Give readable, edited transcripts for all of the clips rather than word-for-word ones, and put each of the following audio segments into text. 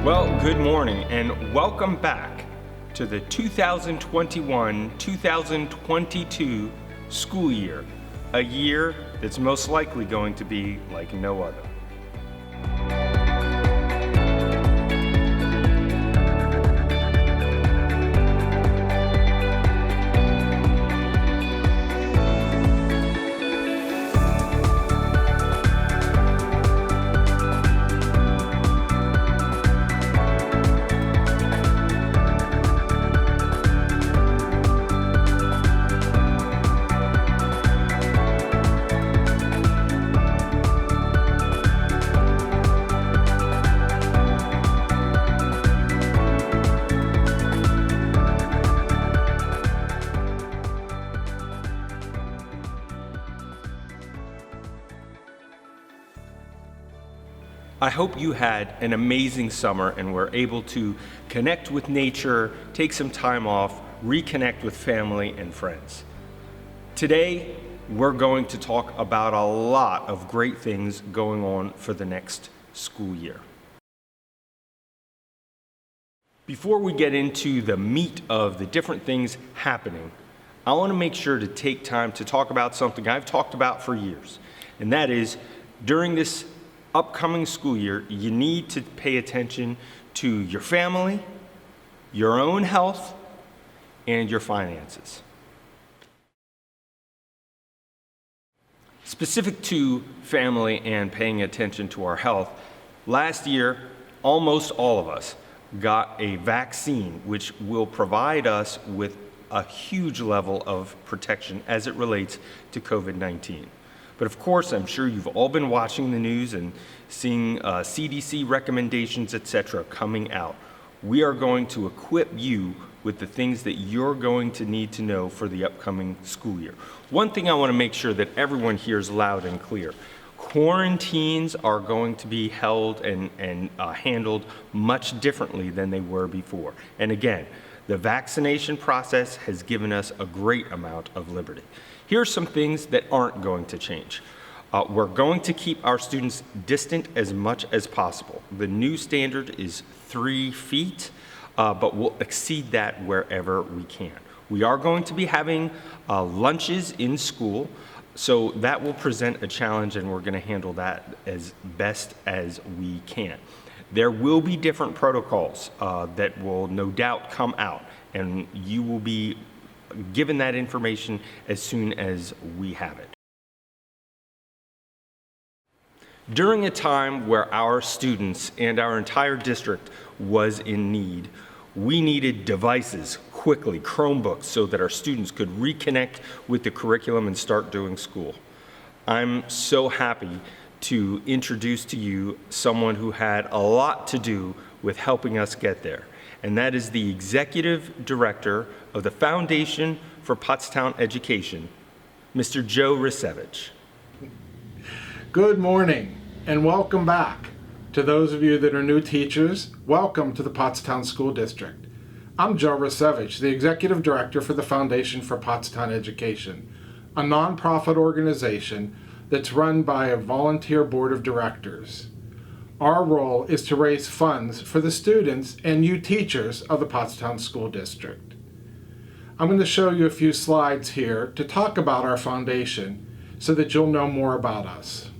Well, good morning and welcome back to the 2021-2022 school year, a year that's most likely going to be like no other. I hope you had an amazing summer and were able to connect with nature, take some time off, reconnect with family and friends. Today, we're going to talk about a lot of great things going on for the next school year. Before we get into the meat of the different things happening, I want to make sure to take time to talk about something I've talked about for years, and that is during this upcoming school year, you need to pay attention to your family, your own health, and your finances. Specific to family and paying attention to our health, last year, almost all of us got a vaccine which will provide us with a huge level of protection as it relates to COVID-19. But of course, I'm sure you've all been watching the news and seeing CDC recommendations, etc., coming out. We are going to equip you with the things that you're going to need to know for the upcoming school year. One thing I want to make sure that everyone hears loud and clear. Quarantines are going to be held and handled much differently than they were before. And again, the vaccination process has given us a great amount of liberty. Here are some things that aren't going to change. We're going to keep our students distant as much as possible. The new standard is 3 feet, but we'll exceed that wherever we can. We are going to be having lunches in school, so that will present a challenge, and we're going to handle that as best as we can. There will be different protocols that will no doubt come out, and you will be given that information as soon as we have it. During a time where our students and our entire district was in need, we needed devices quickly, Chromebooks, so that our students could reconnect with the curriculum and start doing school. I'm so happy to introduce to you someone who had a lot to do with helping us get there, and that is the Executive Director of the Foundation for Pottstown Education, Mr. Joe Rasevich. Good morning and welcome back. To those of you that are new teachers, welcome to the Pottstown School District. I'm Joe Rasevich, the Executive Director for the Foundation for Pottstown Education, a nonprofit organization that's run by a volunteer board of directors. Our role is to raise funds for the students and you teachers of the Pottstown School District. I'm going to show you a few slides here to talk about our foundation so that you'll know more about us.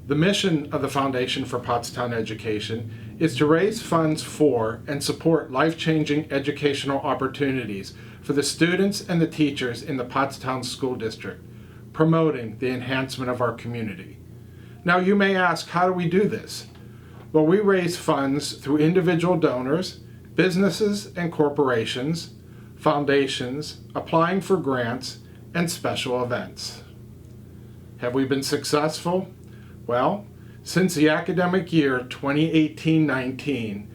The mission of the Foundation for Pottstown Education is to raise funds for and support life-changing educational opportunities for the students and the teachers in the Pottstown School District, promoting the enhancement of our community. Now you may ask, how do we do this? Well, we raise funds through individual donors, businesses and corporations, foundations, applying for grants, and special events. Have we been successful? Well, since the academic year 2018-19,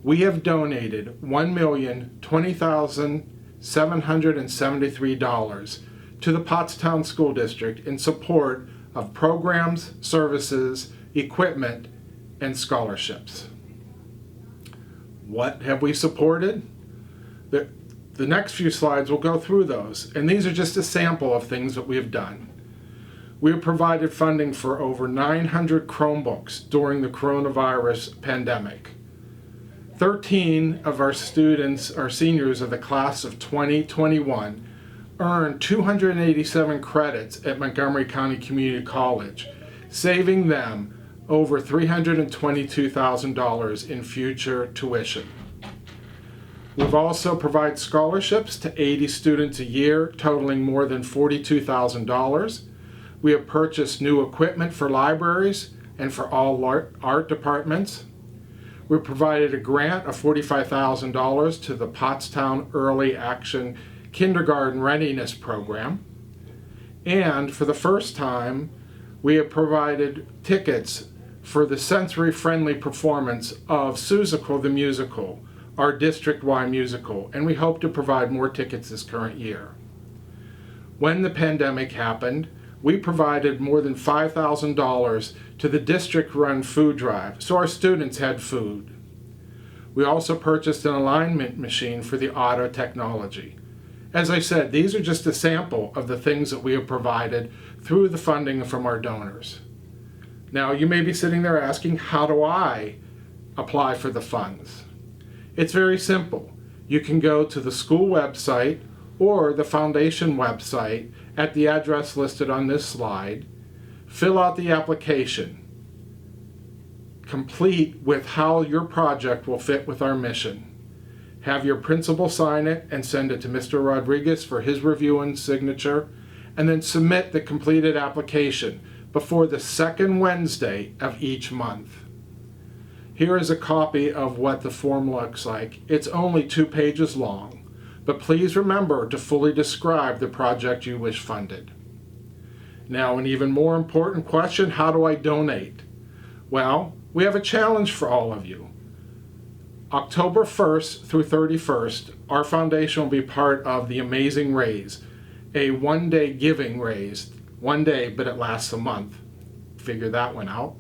we have donated $1,020,773 to the Pottstown School District in support of programs, services, equipment, and scholarships. What have we supported? The next few slides will go through those, and these are just a sample of things that we have done. We have provided funding for over 900 Chromebooks during the coronavirus pandemic. 13 of our students, our seniors of the class of 2021, earned 287 credits at Montgomery County Community College, saving them over $322,000 in future tuition. We've also provided scholarships to 80 students a year, totaling more than $42,000. We have purchased new equipment for libraries and for all art departments. We provided a grant of $45,000 to the Pottstown Early Action Kindergarten Readiness Program. And for the first time, we have provided tickets for the sensory-friendly performance of Seussical the Musical, our district-wide musical, and we hope to provide more tickets this current year. When the pandemic happened, we provided more than $5,000 to the district-run food drive, so our students had food. We also purchased an alignment machine for the auto technology. As I said, these are just a sample of the things that we have provided through the funding from our donors. Now, you may be sitting there asking, how do I apply for the funds? It's very simple. You can go to the school website or the foundation website at the address listed on this slide, fill out the application, complete with how your project will fit with our mission. Have your principal sign it and send it to Mr. Rodriguez for his review and signature, and then submit the completed application before the second Wednesday of each month. Here is a copy of what the form looks like. It's only 2 pages long, but please remember to fully describe the project you wish funded. Now, an even more important question, how do I donate? Well, we have a challenge for all of you. October 1st through 31st, our foundation will be part of the Amazing Raise, a one-day giving raise. One day, but it lasts a month. Figure that one out.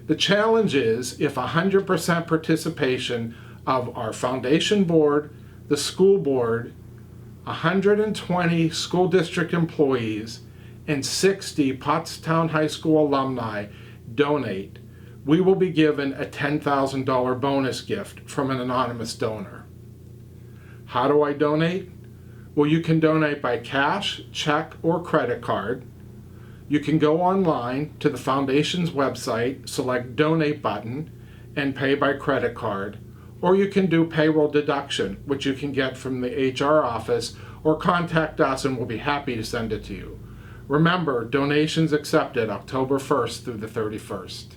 The challenge is if 100% participation of our foundation board, the school board, 120 school district employees, and 60 Pottstown High School alumni donate, we will be given a $10,000 bonus gift from an anonymous donor. How do I donate? Well, you can donate by cash, check, or credit card. You can go online to the foundation's website, select Donate button, and pay by credit card. Or you can do payroll deduction, which you can get from the HR office, or contact us and we'll be happy to send it to you. Remember, donations accepted October 1st through the 31st.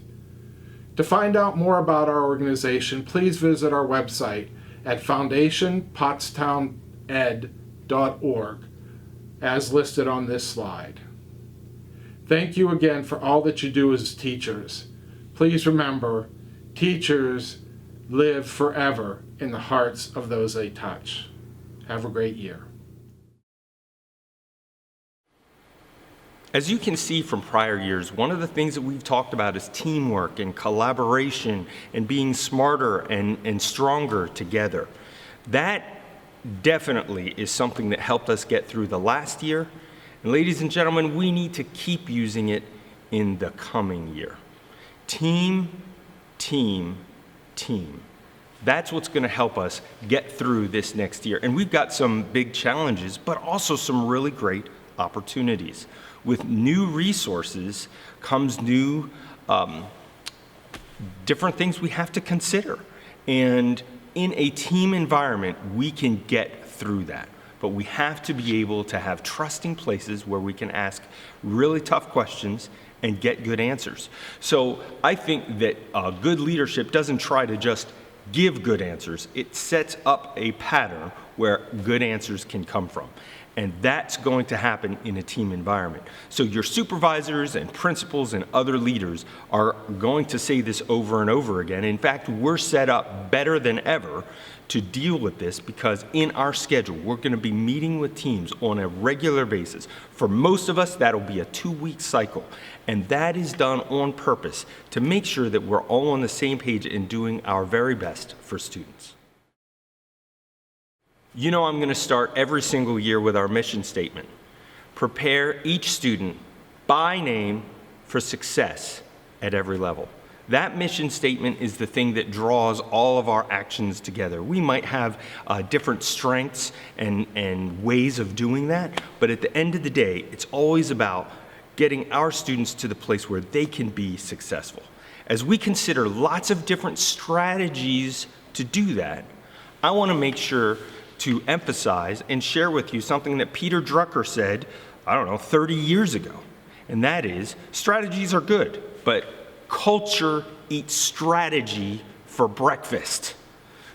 To find out more about our organization, please visit our website at foundationpottstowned.org, as listed on this slide. Thank you again for all that you do as teachers. Please remember, teachers live forever in the hearts of those they touch. Have a great year. As you can see from prior years, one of the things that we've talked about is teamwork and collaboration and being smarter and stronger together. That definitely is something that helped us get through the last year. And ladies and gentlemen, we need to keep using it in the coming year. Team, team, team. That's what's going to help us get through this next year. And we've got some big challenges, but also some really great opportunities. With new resources comes new different things we have to consider. And in a team environment, we can get through that. But we have to be able to have trusting places where we can ask really tough questions and get good answers. So I think that good leadership doesn't try to just give good answers. It sets up a pattern where good answers can come from. And that's going to happen in a team environment. So your supervisors and principals and other leaders are going to say this over and over again. In fact, we're set up better than ever to deal with this because in our schedule, we're going to be meeting with teams on a regular basis. For most of us, that'll be a 2-week cycle. And that is done on purpose to make sure that we're all on the same page and doing our very best for students. You know, I'm going to start every single year with our mission statement. Prepare each student by name for success at every level. That mission statement is the thing that draws all of our actions together. We might have different strengths and ways of doing that, but at the end of the day, it's always about getting our students to the place where they can be successful. As we consider lots of different strategies to do that, I want to make sure to emphasize and share with you something that Peter Drucker said, 30 years ago. And that is, strategies are good, but culture eats strategy for breakfast.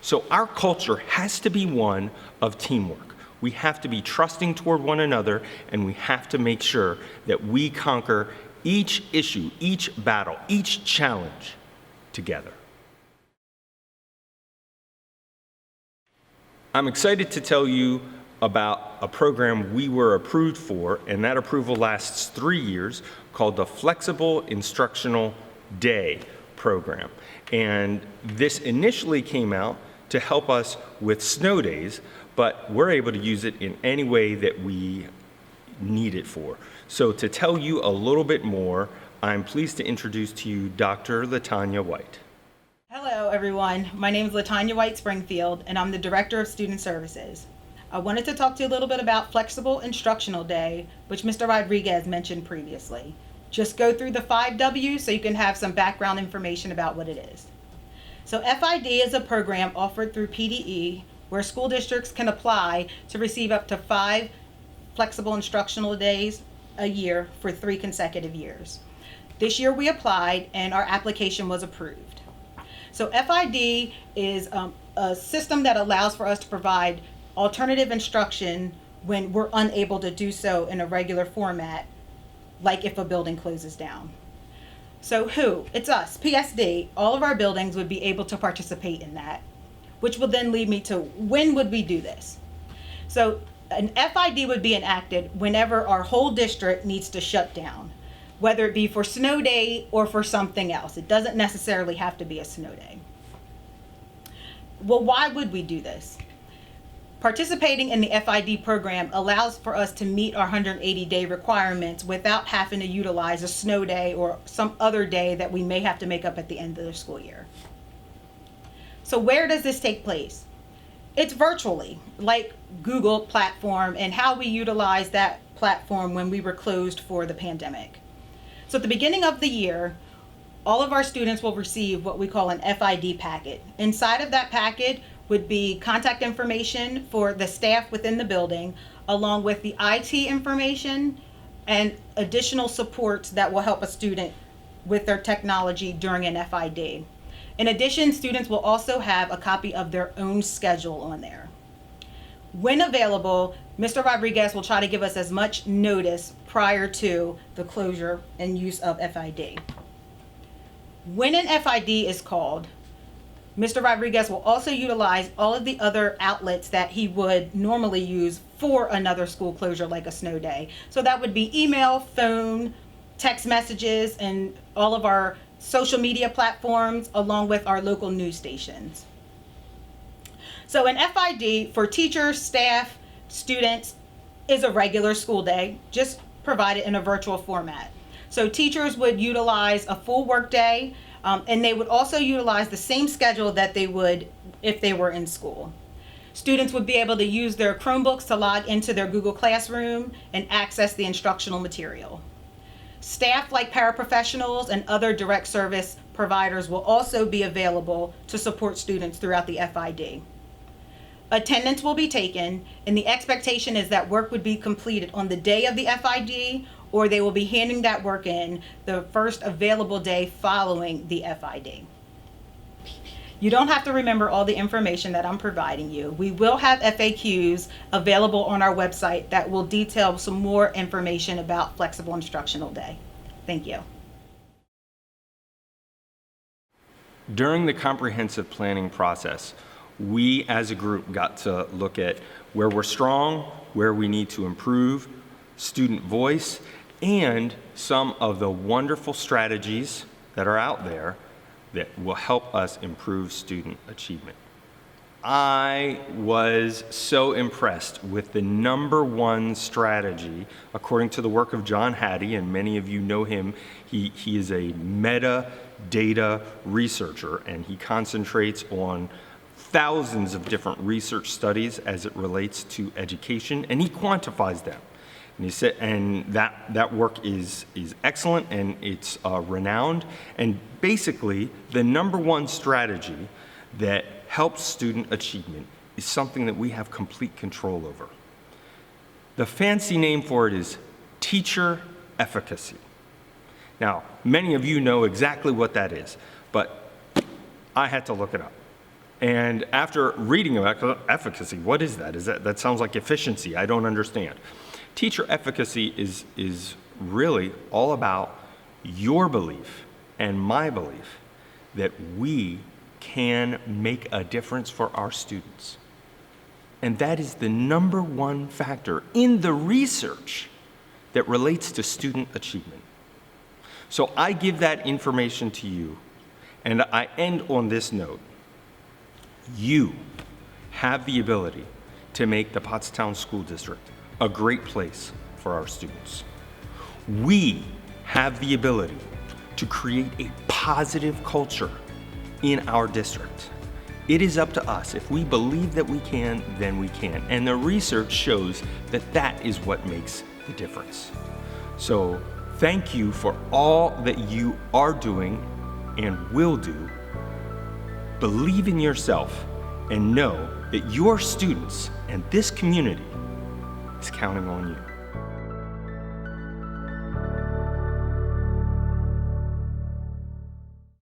So our culture has to be one of teamwork. We have to be trusting toward one another, and we have to make sure that we conquer each issue, each battle, each challenge together. I'm excited to tell you about a program we were approved for, and that approval lasts 3 years, called the Flexible Instructional Day program. And this initially came out to help us with snow days, but we're able to use it in any way that we need it for. So to tell you a little bit more, I'm pleased to introduce to you Dr. Latanya White. Hello, everyone. My name is Latanya White Springfield, and I'm the Director of Student Services. I wanted to talk to you a little bit about Flexible Instructional Day, which Mr. Rodriguez mentioned previously. Just go through the 5 W's so you can have some background information about what it is. So FID is a program offered through PDE where school districts can apply to receive up to 5 flexible instructional days a year for 3 consecutive years. This year we applied and our application was approved. So FID is a system that allows for us to provide alternative instruction when we're unable to do so in a regular format, like if a building closes down. So who? It's us, PSD. All of our buildings would be able to participate in that, which will then lead me to when would we do this? So an FID would be enacted whenever our whole district needs to shut down, whether it be for snow day or for something else. It doesn't necessarily have to be a snow day. Well, why would we do this? Participating in the FID program allows for us to meet our 180-day requirements without having to utilize a snow day or some other day that we may have to make up at the end of the school year. So where does this take place? It's virtually, like Google platform and how we utilize that platform when we were closed for the pandemic. So at the beginning of the year, all of our students will receive what we call an FID packet. Inside of that packet would be contact information for the staff within the building, along with the IT information and additional supports that will help a student with their technology during an FID. In addition, students will also have a copy of their own schedule on there. When available, Mr. Rodriguez will try to give us as much notice prior to the closure and use of FID. When an FID is called, Mr. Rodriguez will also utilize all of the other outlets that he would normally use for another school closure like a snow day. So that would be email, phone, text messages, and all of our social media platforms, along with our local news stations. So an FID for teachers, staff, students is a regular school day, just provided in a virtual format. So teachers would utilize a full work day, and they would also utilize the same schedule that they would if they were in school. Students would be able to use their Chromebooks to log into their Google Classroom and access the instructional material. Staff like paraprofessionals and other direct service providers will also be available to support students throughout the FID. Attendance will be taken, and the expectation is that work would be completed on the day of the FID, or they will be handing that work in the first available day following the FID. You don't have to remember all the information that I'm providing you. We will have FAQs available on our website that will detail some more information about Flexible Instructional Day. Thank you. During the comprehensive planning process, we as a group got to look at where we're strong, where we need to improve, student voice, and some of the wonderful strategies that are out there that will help us improve student achievement. I was so impressed with the #1 strategy, according to the work of John Hattie, and many of you know him. He is a metadata researcher, and he concentrates on thousands of different research studies as it relates to education, and he quantifies them. And he said, and that work is excellent, and it's renowned. And basically, the #1 strategy that helps student achievement is something that we have complete control over. The fancy name for it is teacher efficacy. Now, many of you know exactly what that is, but I had to look it up. And after reading about efficacy, what is that? That sounds like efficiency. I don't understand. Teacher efficacy is really all about your belief and my belief that we can make a difference for our students. And that is the #1 factor in the research that relates to student achievement. So I give that information to you, and I end on this note. You have the ability to make the Pottstown School District a great place for our students. We have the ability to create a positive culture in our district. It is up to us. If we believe that we can, then we can. And the research shows that that is what makes the difference. So thank you for all that you are doing and will do. Believe in yourself and know that your students and this community is counting on you.